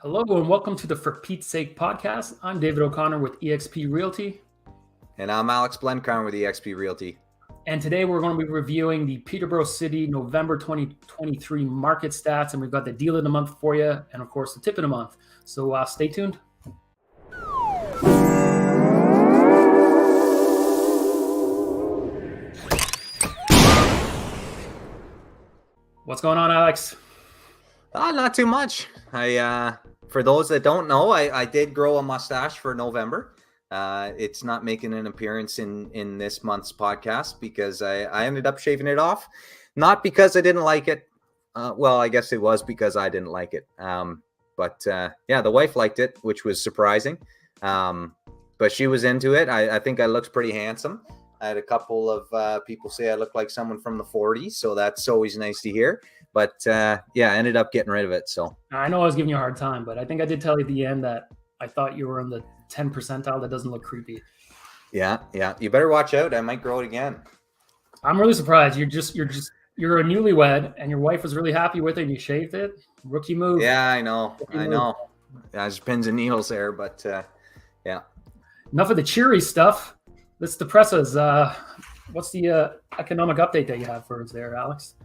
Hello and welcome to the For Pete's Sake podcast. I'm David O'Connor with eXp Realty. And I'm Alex Blencarn with eXp Realty. And today we're going to be reviewing the Peterborough City November 2023 market stats. And we've got the deal of the month for you and, of course, the tip of the month. So stay tuned. What's going on, Alex? Not too much. For those that don't know, I did grow a mustache for November. It's not making an appearance in this month's podcast because I ended up shaving it off. Not because I didn't like it. Well, I guess it was because I didn't like it. But the wife liked it, which was surprising. But she was into it. I think I looked pretty handsome. I had a couple of people say I look like someone from the 40s, so that's always nice to hear. But I ended up getting rid of it. So I know I was giving you a hard time, but I think I did tell you at the end that I thought you were in the 10 percentile. That doesn't look creepy. Yeah. You better watch out. I might grow it again. I'm really surprised. You're a newlywed, and your wife was really happy with it, and you shaved it. Rookie move. Yeah, I know. Yeah, there's pins and needles there, but yeah. Enough of the cheery stuff. Let's depress us. What's the economic update that you have for us there, Alex?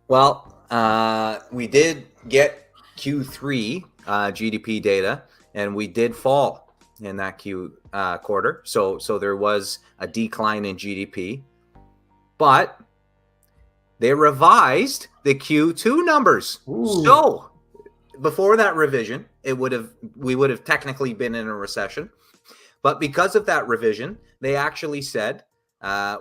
Well, we did get Q3 GDP data, and we did fall in that quarter. So there was a decline in GDP, but they revised the Q2 numbers. Ooh. So before that revision, we would have technically been in a recession. But because of that revision, they actually said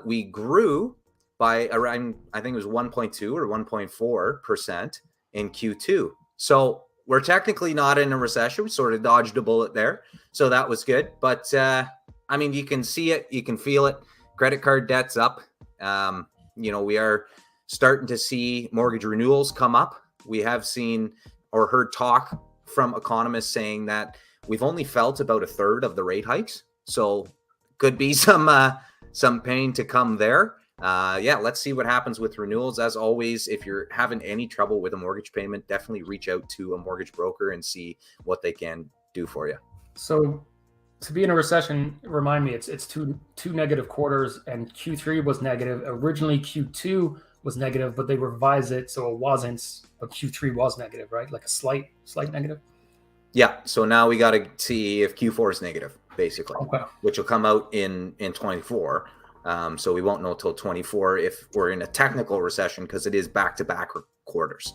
we grew by around, I think it was 1.2 or 1.4% in Q2. So we're technically not in a recession. We sort of dodged a bullet there. So that was good. But, you can see it. You can feel it. Credit card debt's up. We are starting to see mortgage renewals come up. We have seen or heard talk from economists saying that we've only felt about a third of the rate hikes. So could be some pain to come there. Let's see what happens with renewals. As always, if you're having any trouble with a mortgage payment, definitely reach out to a mortgage broker and see what they can do for you. So to be in a recession, remind me, it's two negative quarters, and Q3 was negative. Originally, Q2 was negative, but they revised it so it wasn't, but Q3 was negative, right? Like a slight negative? Yeah, so now we got to see if Q4 is negative, basically, okay, which will come out in 24. So we won't know till 24 if we're in a technical recession because it is back-to-back quarters.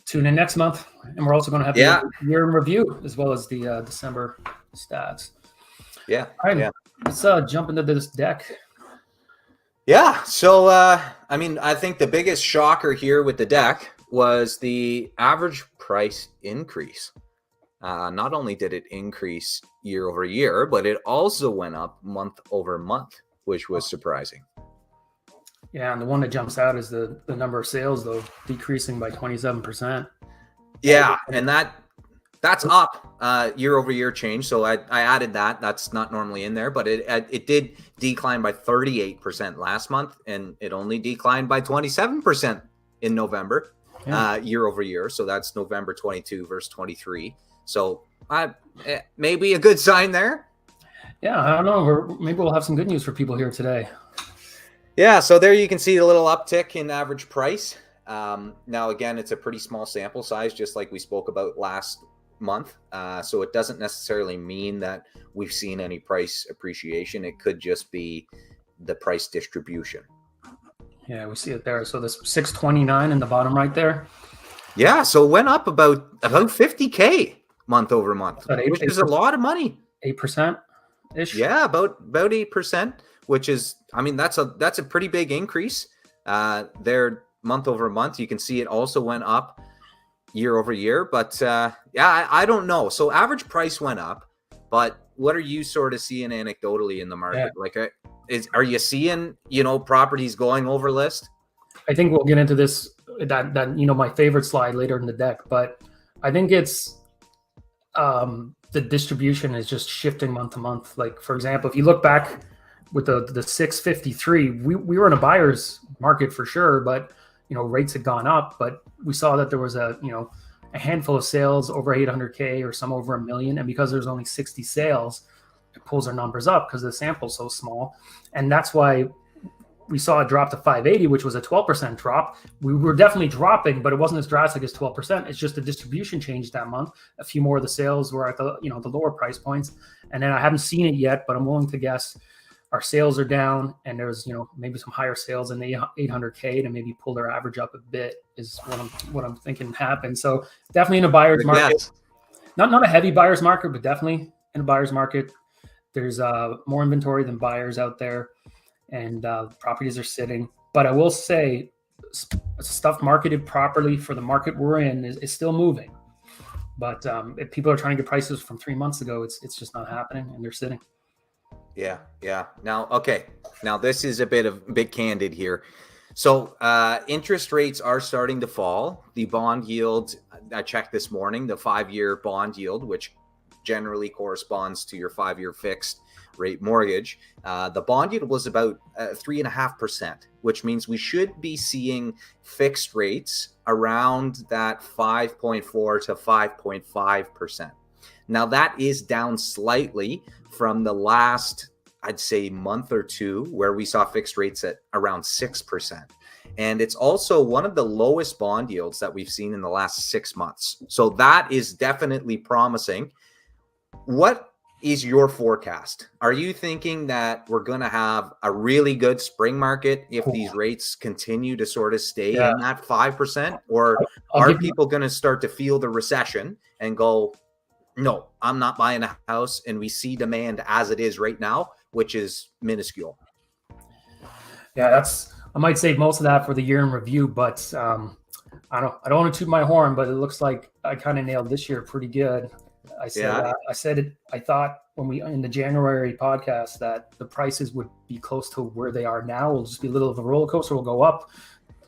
Tune in next month, and we're also going to have the year in review as well as the December stats. Yeah. All right, let's jump into this deck. Yeah, so I think the biggest shocker here with the deck was the average price increase. Not only did it increase year over year, but it also went up month over month, which was surprising. Yeah, and the one that jumps out is the number of sales, though, decreasing by 27%. Yeah, and that's up year over year change. So I added that. That's not normally in there, but it did decline by 38% last month, and it only declined by 27% in November year over year. So that's November 22 versus 23. So maybe a good sign there. Yeah, I don't know. Maybe we'll have some good news for people here today. Yeah, so there you can see a little uptick in average price. Now, again, it's a pretty small sample size, just like we spoke about last month. So it doesn't necessarily mean that we've seen any price appreciation. It could just be the price distribution. Yeah, we see it there. So this 629 in the bottom right there. Yeah, so it went up about $50K month over month, which is a lot of money. 8%-ish? Yeah, about 8%, which is, that's a pretty big increase. There month over month, you can see it also went up year over year. But I don't know. So average price went up, but what are you sort of seeing anecdotally in the market? Yeah. Like, are you seeing, properties going over list? I think we'll get into this, that my favorite slide later in the deck, but I think it's the distribution is just shifting month to month. Like, for example, if you look back with the 653, we were in a buyer's market for sure, but rates had gone up, but we saw that there was a a handful of sales over 800K or some over 1 million. And because there's only 60 sales, it pulls our numbers up because the sample's so small. And that's why we saw a drop to 580, which was a 12% drop. We were definitely dropping, but it wasn't as drastic as 12%. It's just the distribution changed that month. A few more of the sales were at the, the lower price points. And then I haven't seen it yet, but I'm willing to guess our sales are down, and there's, maybe some higher sales in the 800K to maybe pull their average up a bit is what I'm thinking happened. So definitely in a buyer's market, not a heavy buyer's market, but definitely in a buyer's market. There's more inventory than buyers out there, and properties are sitting. But I will say, stuff marketed properly for the market we're in is still moving. But if people are trying to get prices from 3 months ago, it's just not happening, and they're sitting. Yeah. Now this is a bit candid here. So interest rates are starting to fall. The bond yield, I checked this morning, the 5-year bond yield, which generally corresponds to your 5-year fixed rate mortgage. The bond yield was about 3.5%, which means we should be seeing fixed rates around that 5.4 to 5.5%. Now that is down slightly from the last, I'd say, month or two, where we saw fixed rates at around 6%. And it's also one of the lowest bond yields that we've seen in the last 6 months. So that is definitely promising. What is your forecast? Are you thinking that we're going to have a really good spring market if these rates continue to sort of stay in that 5%? Or are people going to start to feel the recession and go, no, I'm not buying a house, and we see demand as it is right now, which is minuscule? Yeah, I might save most of that for the year in review, but I don't want to toot my horn, but it looks like I kind of nailed this year pretty good. I thought when we in the January podcast that the prices would be close to where they are now. It'll just be a little of a roller coaster. We'll go up,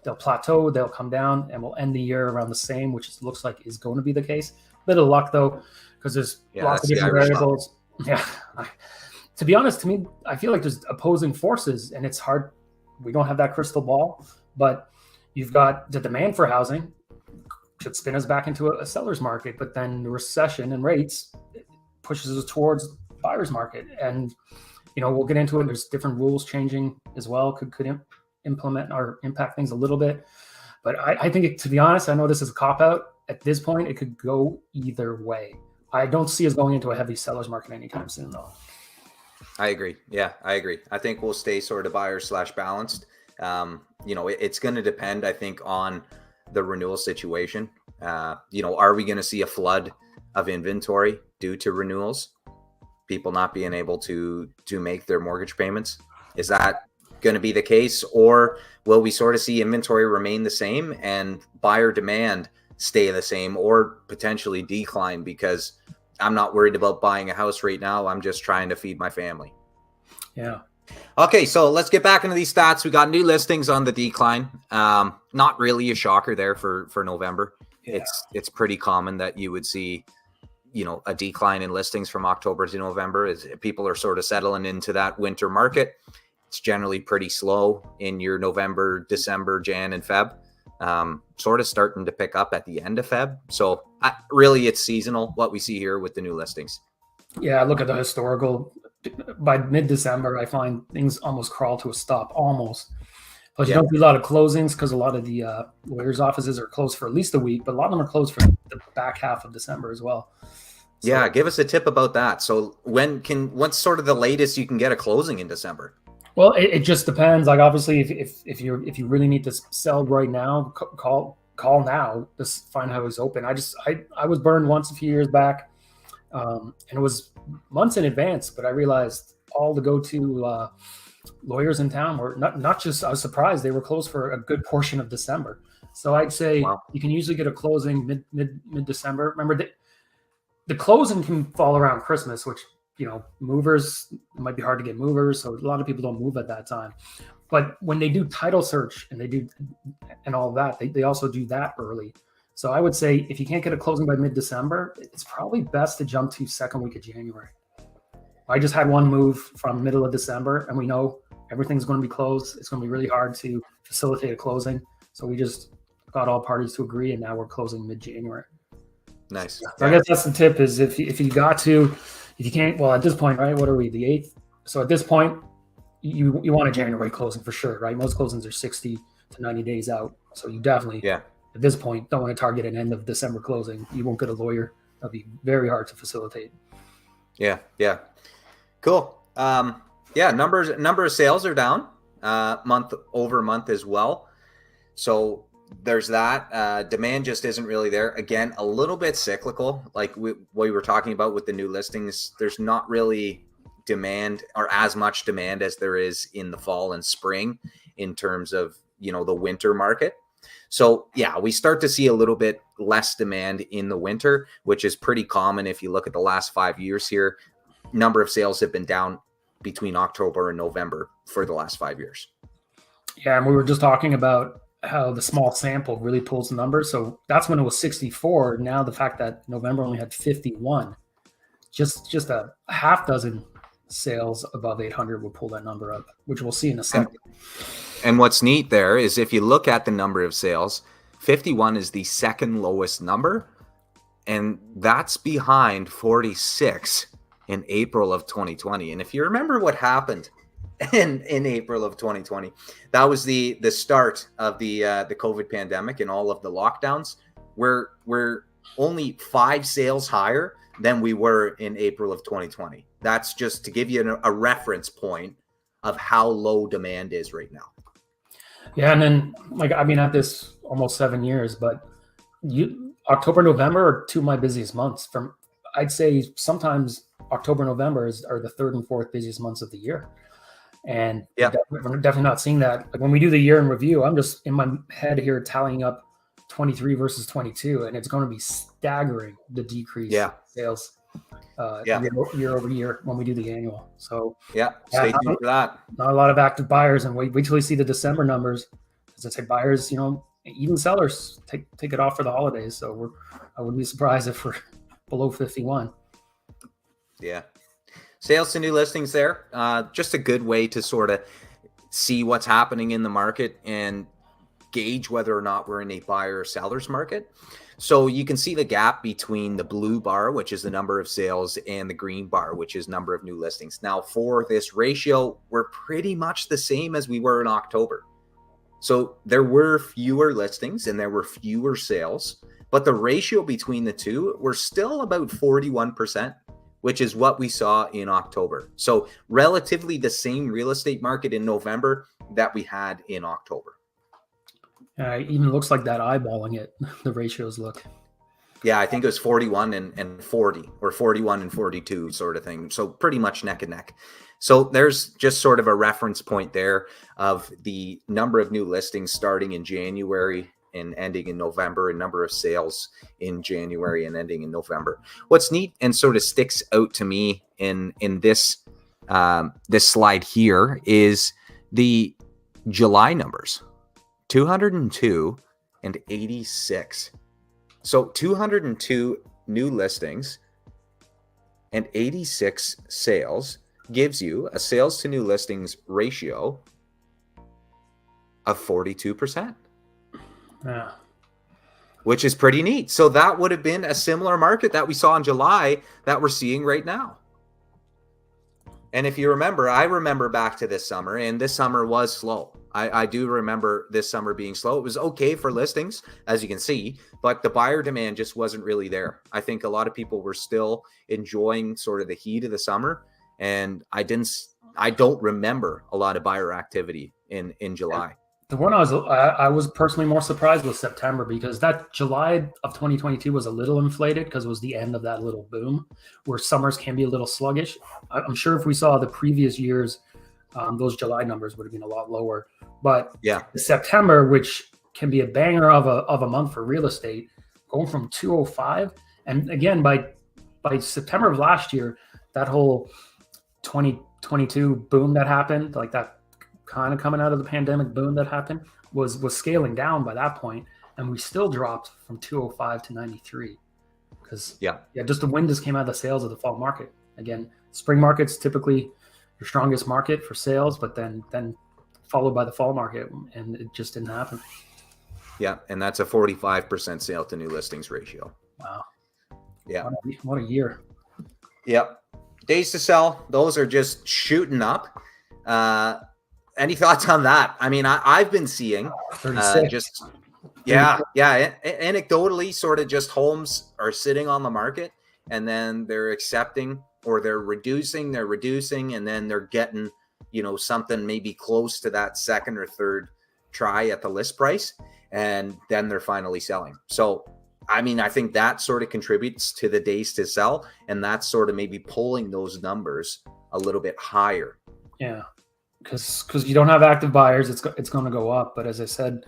they'll plateau, they'll come down, and we'll end the year around the same, which looks like is going to be the case. Bit of luck though, because there's lots of different variables. Yeah. To be honest, to me, I feel like there's opposing forces, and it's hard. We don't have that crystal ball, but you've got the demand for housing should spin us back into a seller's market, but then the recession and rates pushes us towards buyer's market. And, we'll get into it. There's different rules changing as well, could implement or impact things a little bit. But I think, to be honest, I know this is a cop-out. At this point, it could go either way. I don't see us going into a heavy seller's market anytime soon, though. I agree. Yeah, I agree. I think we'll stay sort of buyer/balanced. It's going to depend, I think, on the renewal situation. Are we going to see a flood of inventory due to renewals? People not being able to make their mortgage payments? Is that going to be the case? Or will we sort of see inventory remain the same and buyer demand stay the same or potentially decline because I'm not worried about buying a house right now. I'm just trying to feed my family. Yeah. Okay, so let's get back into these stats. We got new listings on the decline. Not really a shocker there for November. Yeah. It's pretty common that you would see, a decline in listings from October to November as people are sort of settling into that winter market. It's generally pretty slow in your November, December, Jan, and Feb. Sort of starting to pick up at the end of Feb. So really it's seasonal what we see here with the new listings. Yeah, I look at the historical. By mid-December, I find things almost crawl to a stop, almost. But you don't see a lot of closings because a lot of the lawyers' offices are closed for at least a week, but a lot of them are closed for the back half of December as well. So, yeah, give us a tip about that. So what's sort of the latest you can get a closing in December? Well, it just depends. Like obviously, if you really need to sell right now, call now. Just find how it's open. I was burned once a few years back, and it was months in advance. But I realized all the go-to lawyers in town were not just. I was surprised they were closed for a good portion of December. So I'd say you can usually get a closing mid December. Remember, the closing can fall around Christmas, which. Movers, it might be hard to get movers. So a lot of people don't move at that time. But when they do title search and they do and all that, they also do that early. So I would say if you can't get a closing by mid-December, it's probably best to jump to second week of January. I just had one move from middle of December, and we know everything's going to be closed. It's going to be really hard to facilitate a closing. So we just got all parties to agree, and now we're closing mid-January. Nice. So I guess that's the tip is if you can't, well, at this point, right? What are we, the 8th? So at this point, you want a January closing for sure, right? Most closings are 60 to 90 days out. So you definitely, Yeah. at this point, don't want to target an end of December closing. You won't get a lawyer. That'll be very hard to facilitate. Yeah. Cool. Number of sales are down month over month as well. So there's that. Demand just isn't really there. Again, a little bit cyclical, like we were talking about with the new listings. There's not really demand or as much demand as there is in the fall and spring in terms of, the winter market. So yeah, we start to see a little bit less demand in the winter, which is pretty common. If you look at the last 5 years here, number of sales have been down between October and November for the last 5 years. Yeah, and we were just talking about how the small sample really pulls the numbers. So that's when it was 64. Now the fact that November only had 51, just a half dozen sales above 800 will pull that number up, which we'll see in a second. And what's neat there is if you look at the number of sales, 51 is the second lowest number, and that's behind 46 in April of 2020. And if you remember what happened in April of 2020, that was the start of the COVID pandemic and all of the lockdowns. We're only 5 sales higher than we were in April of 2020. That's just to give you a reference point of how low demand is right now. Yeah, and then I've been at this almost 7 years, but October, November are 2 of my busiest months. I'd say sometimes October, November are the 3rd and 4th busiest months of the year. And yeah, we're definitely not seeing that. Like when we do the year in review, I'm just in my head here tallying up 23 versus 22, and it's going to be staggering the decrease in sales year over year when we do the annual. So stay tuned for that. Not a lot of active buyers, and wait till you see the December numbers. As I say, buyers, even sellers take it off for the holidays. So I wouldn't be surprised if we're below 51. Yeah. Sales to new listings there. Just a good way to sort of see what's happening in the market and gauge whether or not we're in a buyer or seller's market. So you can see the gap between the blue bar, which is the number of sales, and the green bar, which is number of new listings. Now for this ratio, we're pretty much the same as we were in October. So there were fewer listings and there were fewer sales, but the ratio between the two were still about 41%, which is what we saw in October. So relatively the same real estate market in November that we had in October. It even looks like that eyeballing it, the ratios look. Yeah, I think it was 41 and 40 or 41 and 42 sort of thing. So pretty much neck and neck. So there's just sort of a reference point there of the number of new listings starting in January and ending in November, and number of sales in January and ending in November. What's neat and sort of sticks out to me in this this slide here is the July numbers. 202 and 86. So 202 new listings and 86 sales gives you a sales to new listings ratio of 42%. Yeah. Which is pretty neat. So that would have been a similar market that we saw in July that we're seeing right now. And if you remember, I remember back to this summer, and this summer was slow. I do remember this summer being slow. It was okay for listings, as you can see, but the buyer demand just wasn't really there. I think a lot of people were still enjoying sort of the heat of the summer, and I don't remember a lot of buyer activity in July. The one I was personally more surprised was September, because that July of 2022 was a little inflated because it was the end of that little boom where summers can be a little sluggish. I'm sure if we saw the previous years, those July numbers would have been a lot lower. But September, which can be a banger of a month for real estate, going from 205, and again by September of last year, that whole 2022 boom that happened, like that kind of coming out of the pandemic boom that happened, was scaling down by that point, and we still dropped from 205 to 93 because just the wind just came out of the sales of the fall market. Again, spring market's typically your strongest market for sales, but then followed by the fall market, and it just didn't happen. Yeah, and that's a 45% sale to new listings ratio. Wow. Yeah. What a year. Yep. Days to sell, those are just shooting up. Any thoughts on that? I mean, I've been seeing 36. just, anecdotally, sort of just homes are sitting on the market and then they're accepting or they're reducing, and then they're getting, something maybe close to that second or third try at the list price. And then they're finally selling. So, I mean, I think that sort of contributes to the days to sell, and that's sort of maybe pulling those numbers a little bit higher. Yeah, because you don't have active buyers, it's going to go up. But as I said,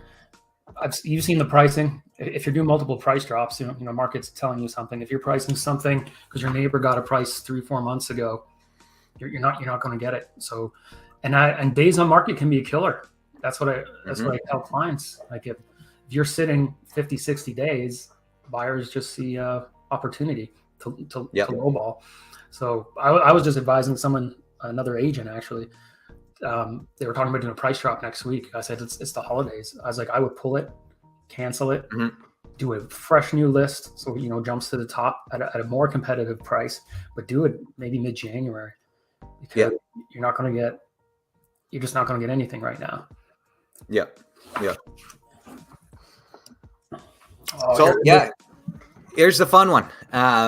you've seen the pricing. If you're doing multiple price drops, market's telling you something. If you're pricing something because your neighbor got a price 3-4 months ago, you're not going to get it. So, and days on market can be a killer. That's what I tell clients. Like if you're sitting 50, 60 days, buyers just see opportunity to lowball. So I was just advising another agent actually. They were talking about doing a price drop next week. I said it's the holidays. I was like, I would pull it, cancel it, do a fresh new list, so jumps to the top at a more competitive price, but do it maybe mid-January because you're just not going to get anything right now. Yeah. Oh, here's the fun one.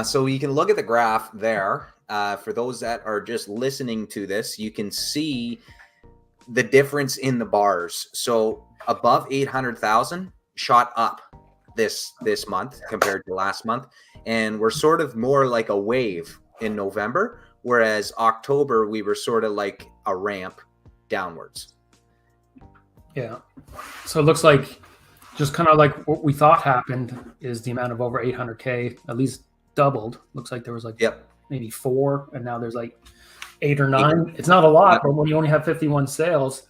So you can look at the graph there. For those that are just listening to this, you can see the difference in the bars. So above 800,000 shot up this month compared to last month. And we're sort of more like a wave in November, whereas October, we were sort of like a ramp downwards. Yeah. So it looks like just kind of like what we thought happened is the amount of over 800K at least doubled. Looks like there was like maybe 4, and now there's like 8 or 9. It's not a lot, but when you only have 51 sales,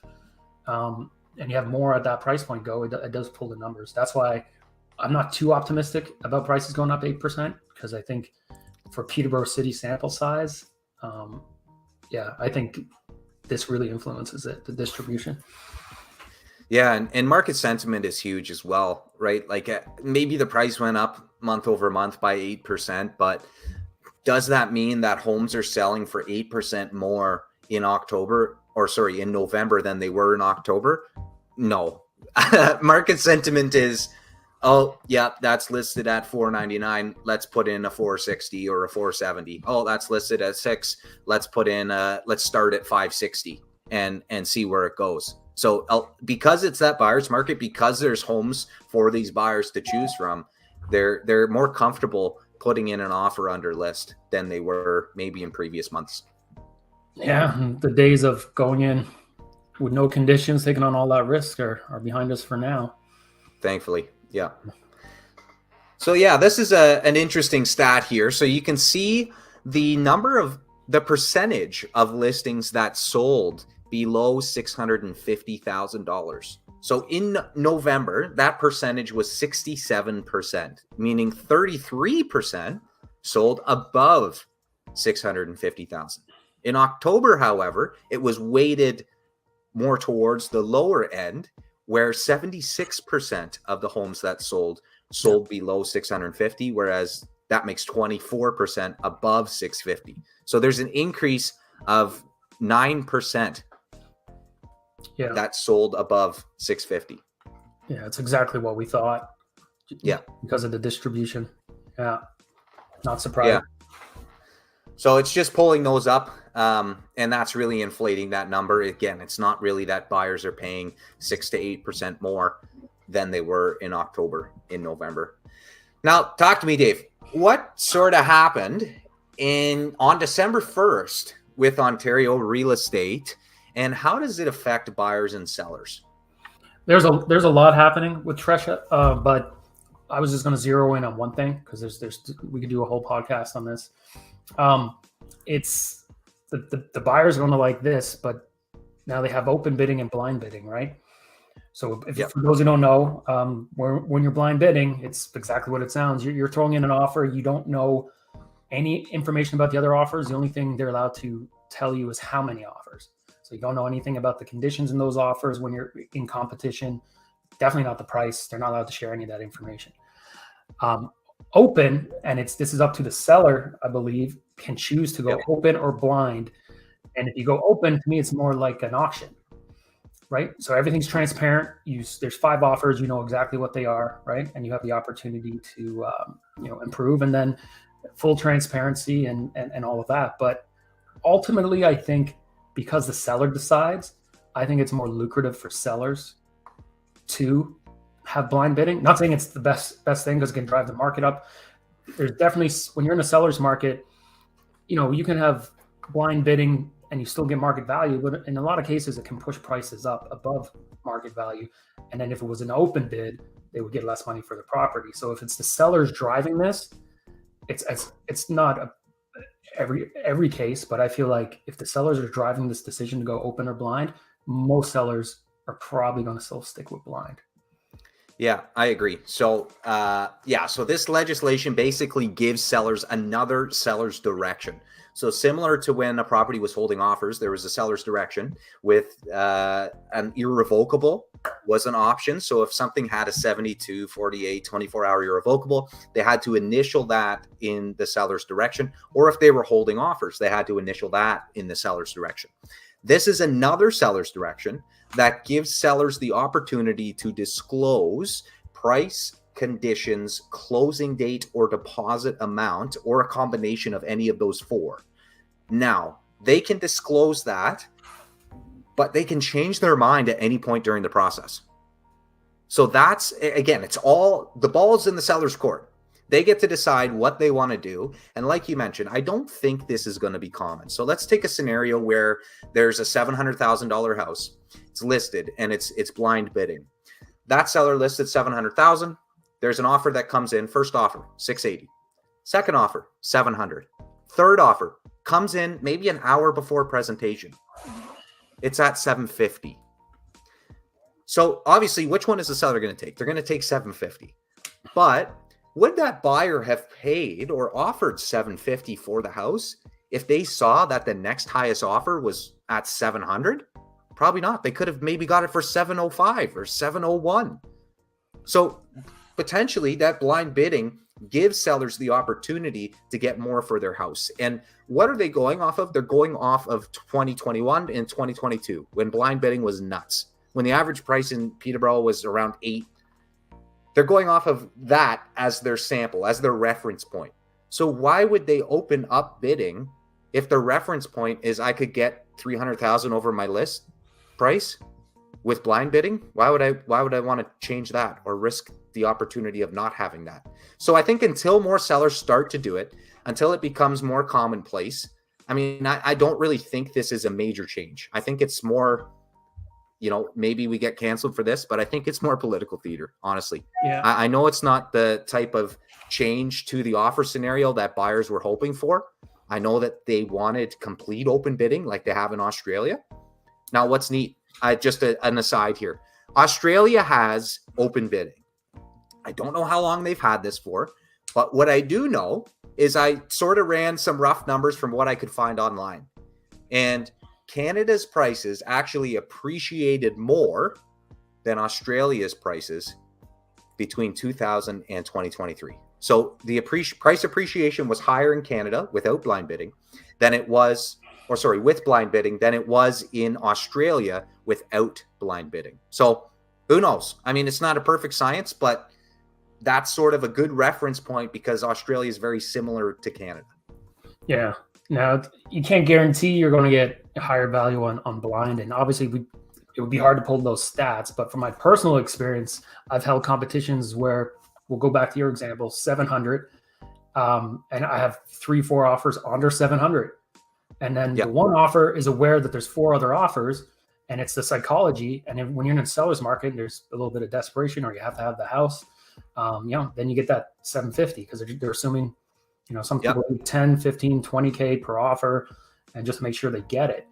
and you have more at that price point it does pull the numbers. That's why I'm not too optimistic about prices going up 8%, because I think for Peterborough City sample size, I think this really influences it, the distribution. Yeah, and market sentiment is huge as well, right? Like maybe the price went up month over month by 8%, but does that mean that homes are selling for 8% more in November than they were in October? No. Market sentiment is, oh, yeah, that's listed at $499. Let's put in a $460 or a $470. Oh, that's listed at $6. Let's start at $560 and see where it goes. So because it's that buyer's market, because there's homes for these buyers to choose from, they're more comfortable putting in an offer under list than they were maybe in previous months. Yeah, the days of going in with no conditions, taking on all that risk are behind us for now. Thankfully, yeah. So this is an interesting stat here. So you can see the percentage of listings that sold below $650,000. So in November, that percentage was 67%, meaning 33% sold above 650,000. In October, however, it was weighted more towards the lower end, where 76% of the homes that sold below 650, whereas that makes 24% above 650. So there's an increase of 9% that sold above 650. Yeah, it's exactly what we thought. Yeah. Because of the distribution. Yeah. Not surprised. Yeah. So it's just pulling those up. And that's really inflating that number. Again, it's not really that buyers are paying 6 to 8% more than they were in October, in November. Now, talk to me, Dave. What sort of happened on December 1st with Ontario real estate, and how does it affect buyers and sellers? There's a lot happening with Tresha, but I was just going to zero in on one thing, because we could do a whole podcast on this. It's the buyers are going to like this, but now they have open bidding and blind bidding, right? So for those who don't know, when you're blind bidding, it's exactly what it sounds. You're throwing in an offer. You don't know any information about the other offers. The only thing they're allowed to tell you is how many offers. So you don't know anything about the conditions in those offers when you're in competition. Definitely not the price. They're not allowed to share any of that information. open, and this is up to the seller, I believe, can choose to go open or blind. And if you go open, to me, it's more like an auction, right? So everything's transparent. There's 5 offers, you know exactly what they are, right? And you have the opportunity to improve, and then full transparency and all of that. But ultimately, I think because the seller decides, I think it's more lucrative for sellers to have blind bidding. Not saying it's the best thing, because it can drive the market up. There's definitely, when you're in a seller's market, you can have blind bidding and you still get market value, but in a lot of cases it can push prices up above market value. And then if it was an open bid, they would get less money for the property. So if it's the sellers driving this, it's not every case, but I feel like if the sellers are driving this decision to go open or blind, most sellers are probably going to still stick with blind. Yeah, I agree. So, so this legislation basically gives sellers another seller's direction. So similar to when a property was holding offers, there was a seller's direction with an irrevocable was an option. So if something had a 72, 48, 24-hour irrevocable, they had to initial that in the seller's direction. Or if they were holding offers, they had to initial that in the seller's direction. This is another seller's direction that gives sellers the opportunity to disclose price, conditions, closing date, or deposit amount, or a combination of any of those 4. Now, they can disclose that, but they can change their mind at any point during the process. So that's, again, it's all, the ball's in the seller's court. They get to decide what they want to do. And like you mentioned, I don't think this is going to be common. So let's take a scenario where there's a $700,000 house. It's listed and it's blind bidding. That seller listed $700,000. There's an offer that comes in. First offer, $680. Second offer, $700. Third offer comes in maybe an hour before presentation. It's at $750. So obviously, which one is the seller going to take? They're going to take $750. But would that buyer have paid or offered $750 for the house if they saw that the next highest offer was at $700? Probably not. They could have maybe got it for $705 or $701. So potentially that blind bidding gives sellers the opportunity to get more for their house. And what are they going off of? They're going off of 2021 and 2022, when blind bidding was nuts, when the average price in Peterborough was around $8. They're going off of that as their sample, as their reference point. So why would they open up bidding if the reference point is I could get $300,000 over my list price with blind bidding? Why would I want to change that or risk the opportunity of not having that? So I think until more sellers start to do it, until it becomes more commonplace, I mean, I don't really think this is a major change. I think it's more, maybe we get canceled for this, but I think it's more political theater, honestly. Yeah. I know it's not the type of change to the offer scenario that buyers were hoping for. I know that they wanted complete open bidding like they have in Australia. Now, what's neat, just an aside here, Australia has open bidding. I don't know how long they've had this for, but what I do know is I sort of ran some rough numbers from what I could find online. And Canada's prices actually appreciated more than Australia's prices between 2000 and 2023. So the price appreciation was higher in Canada without blind bidding than it was, with blind bidding than it was in Australia without blind bidding. So who knows? I mean, it's not a perfect science, but that's sort of a good reference point because Australia is very similar to Canada. Yeah. Now, you can't guarantee you're going to get a higher value on blind. And obviously, it would be hard to pull those stats. But from my personal experience, I've held competitions where, we'll go back to your example, 700. And I have 3-4 offers under 700. And then the one offer is aware that there's 4 other offers. And it's the psychology. And when you're in a seller's market, there's a little bit of desperation, or you have to have the house. Then you get that 750 because they're assuming, some people do 10, 15, 20K per offer and just make sure they get it.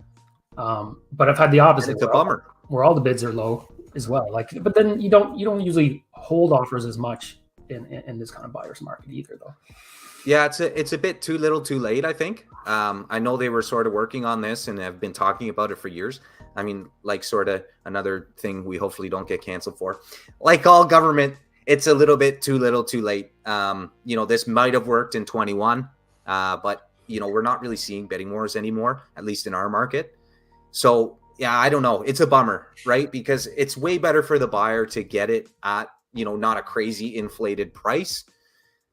But I've had the opposite. And it's a bummer. Where all the bids are low as well. But then you don't usually hold offers as much in this kind of buyer's market either, though. Yeah, it's a bit too little too late, I think. I know they were sort of working on this and have been talking about it for years. I mean, sort of another thing we hopefully don't get canceled for. Like all government it's a little bit too little, too late. This might have worked in 21, but we're not really seeing bidding wars anymore, at least in our market. So yeah, I don't know. It's a bummer, right? Because it's way better for the buyer to get it at, not a crazy inflated price.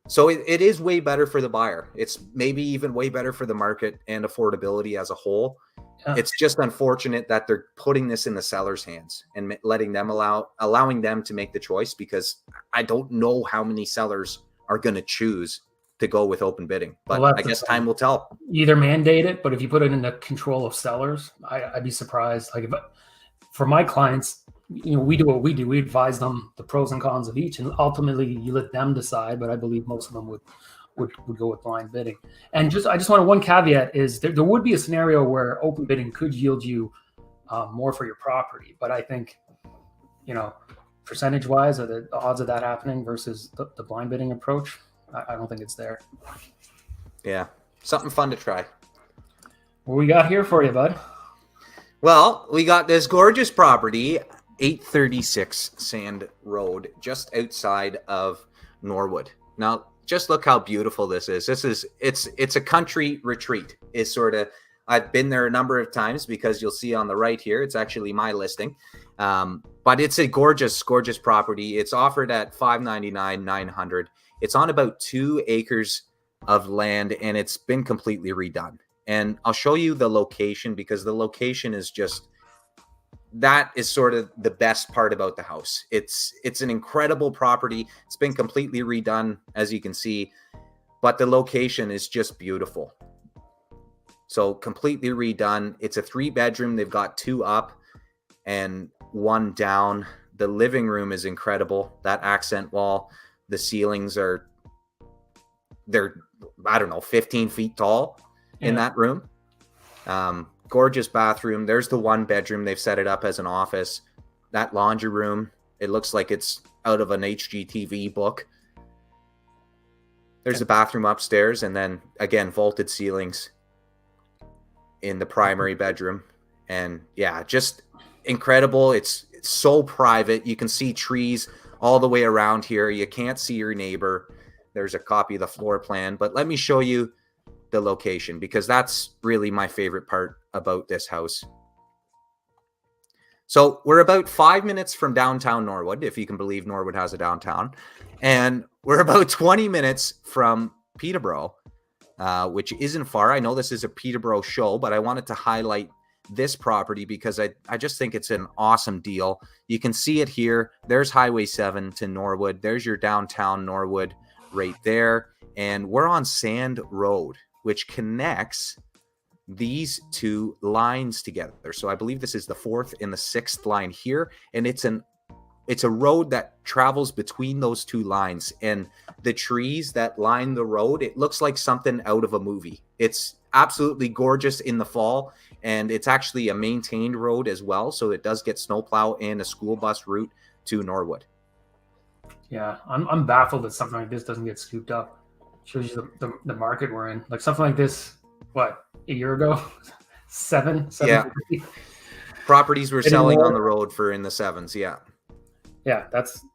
So it is way better for the buyer. It's maybe even way better for the market and affordability as a whole. Yeah. It's just unfortunate that they're putting this in the seller's hands and allowing them to make the choice, because I don't know how many sellers are going to choose to go with open bidding, but I guess time will tell. Either mandate it, but if you put it in the control of sellers, I'd be surprised. Like, for my clients, we do what we do. We advise them the pros and cons of each, and ultimately you let them decide. But I believe most of them would go with blind bidding. And I just wanted one caveat is there would be a scenario where open bidding could yield you more for your property. But I think, percentage wise, are the odds of that happening versus the blind bidding approach, I don't think it's there. Yeah. Something fun to try. What we got here for you, bud? Well, we got this gorgeous property, 836 Sand Road, just outside of Norwood. Now, just look how beautiful this is. It's a country retreat. I've been there a number of times, because you'll see on the right here, it's actually my listing. But it's a gorgeous, gorgeous property. It's offered at $599,900. It's on about 2 acres of land, and it's been completely redone. And I'll show you the location, because the location is that is sort of the best part about the house. It's an incredible property. It's been completely redone, as you can see, but the location is just beautiful. So completely redone. It's a 3-bedroom. They've got 2 up and 1 down. The living room is incredible. That accent wall, the ceilings they're 15 feet tall in that room. Gorgeous bathroom. There's the 1 bedroom. They've set it up as an office. That laundry room, it looks like it's out of an HGTV book. There's a bathroom upstairs, and then again, vaulted ceilings in the primary bedroom. And yeah, just incredible. It's so private. You can see trees all the way around here. You can't see your neighbor. There's a copy of the floor plan, but let me show you the location, because that's really my favorite part about this house. So we're about 5 minutes from downtown Norwood, if you can believe Norwood has a downtown, and we're about 20 minutes from Peterborough, which isn't far. I know this is a Peterborough show, but I wanted to highlight this property because I just think it's an awesome deal. You can see it here. There's Highway 7 to Norwood. There's your downtown Norwood right there. And we're on Sand Road, which connects these 2 lines together. So I believe this is the 4th and the 6th line here. And it's a road that travels between those 2 lines. And the trees that line the road, it looks like something out of a movie. It's absolutely gorgeous in the fall. And it's actually a maintained road as well. So it does get snowplow and a school bus route to Norwood. Yeah, I'm baffled that something like this doesn't get scooped up. Shows you the market we're in. Like something like this, what, a year ago? seven. Yeah. Properties were selling on the road for in the 7s. Yeah. Yeah, that's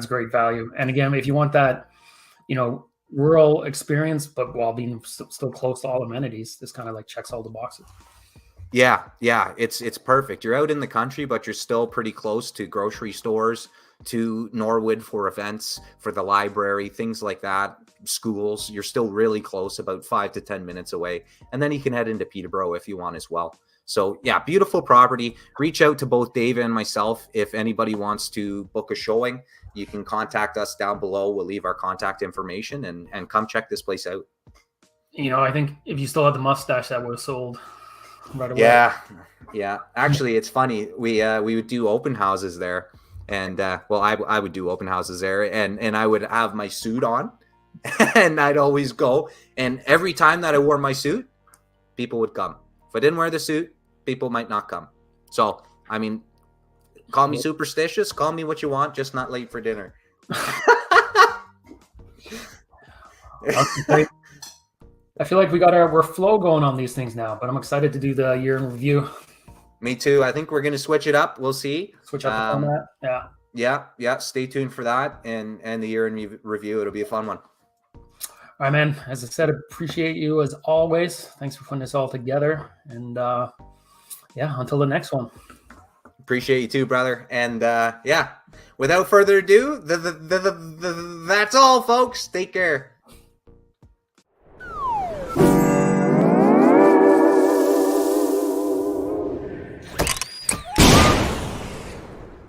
great value. And again, if you want that, rural experience, but while being still close to all amenities, this kind of like checks all the boxes. Yeah, it's perfect. You're out in the country, but you're still pretty close to grocery stores, to Norwood for events, for the library, things like that, schools. You're still really close, about 5 to 10 minutes away. And then you can head into Peterborough if you want as well. So yeah, beautiful property. Reach out to both Dave and myself if anybody wants to book a showing. You can contact us down below. We'll leave our contact information and come check this place out. I think if you still had the mustache, that would have sold right away. Yeah. Actually, it's funny. We would do open houses there. And I would do open houses there, and I would have my suit on, and I'd always go. And every time that I wore my suit, people would come. If I didn't wear the suit, people might not come. So, I mean, call me superstitious, call me what you want, just not late for dinner. I feel like we're flow going on these things now, but I'm excited to do the year in review. Me too. I think we're going to switch it up. We'll see. Switch up the format. Yeah. Yeah. Stay tuned for that and the year in review. It'll be a fun one. All right, man. As I said, appreciate you as always. Thanks for putting this all together. And until the next one. Appreciate you too, brother. And without further ado, that's all, folks. Take care.